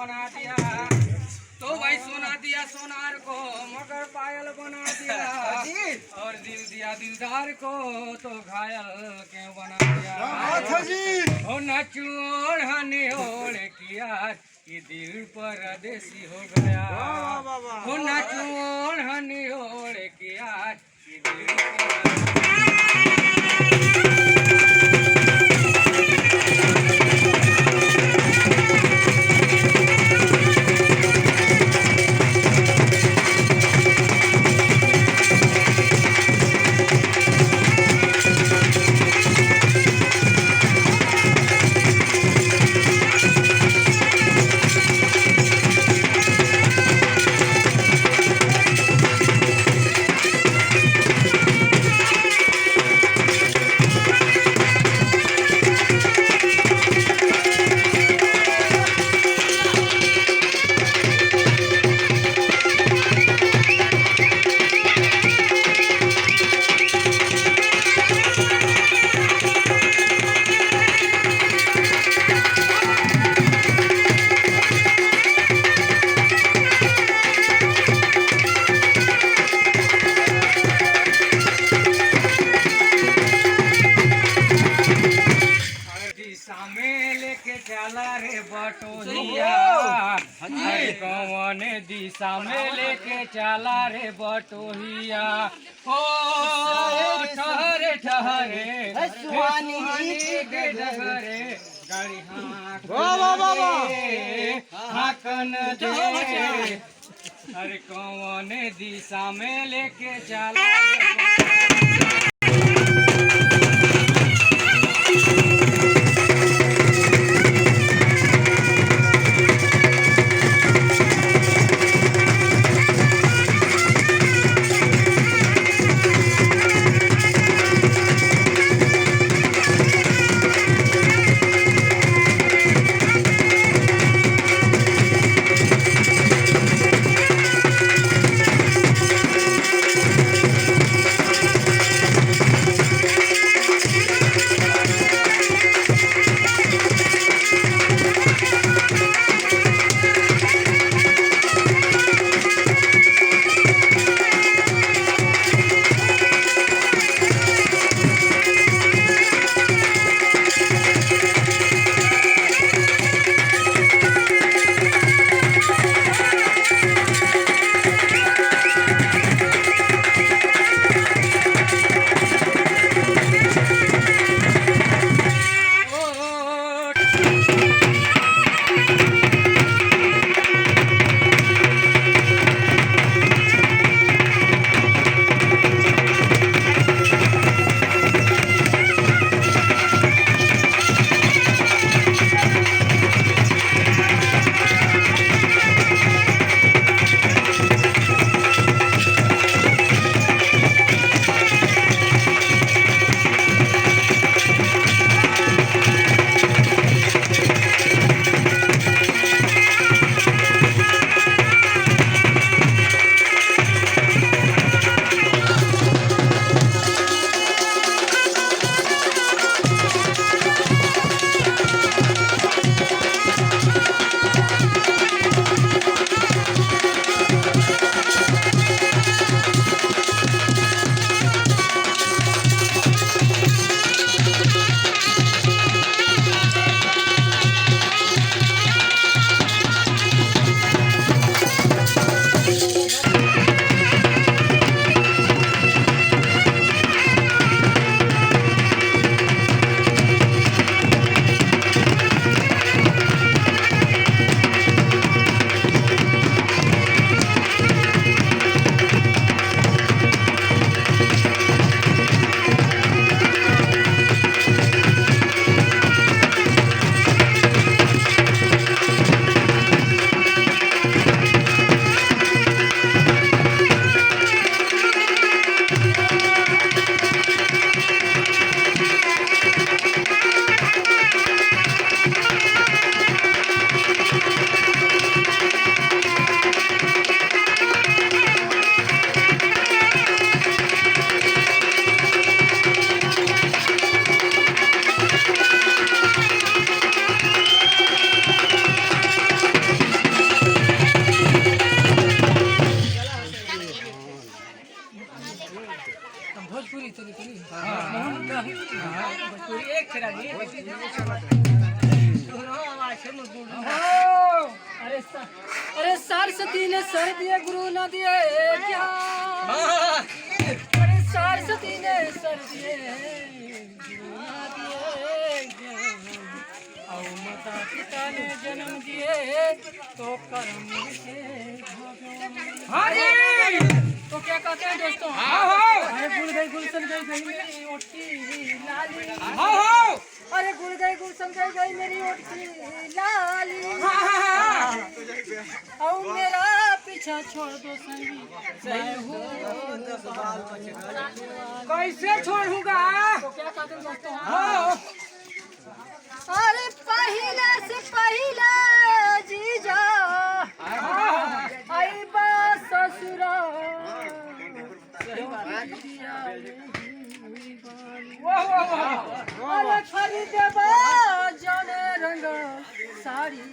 बना दिया। तो भाई सोना दिया सोनार को मगर पायल बना दिया, और दिल दिया दिलदार को तो घायल क्यों बना दिया। ओ नचोड़ हने ओढ़ किया कि दिल परदेसी हो गया। ओ नचोड़ हने ओढ़ किया कि दिल दिशा में लेके चला रे बटोहिया। ओ ठहरे ठहरे सुहानी के डगरे गाड़ी हाकन दे। अरे कौन दिशा में लेके चला अरे सरस्वती ने सर दिए गुरु न दिए ज्ञान। अरे सरस्वती ने सर दिए गुरु न दिए ज्ञान। और माता पिता ने जन्म दिए तो कर्म से भगवान। हाँ जी। तो क्या कहते हैं दोस्तों? अरे गुल गई गुलशन गई गई मेरी ओट की लाली। अरे गुल गई गुलशन गई गई मेरी ओट की लाली। और मेरा पीछा छोड़ दो संगी मैं हूँ। कैसे छोड़ूंगा? तो क्या कहते हैं दोस्तों? अरे पहले से पहले जीजा आई बा ससुरा। अरे खरीदे बा जाने रंग साड़ी।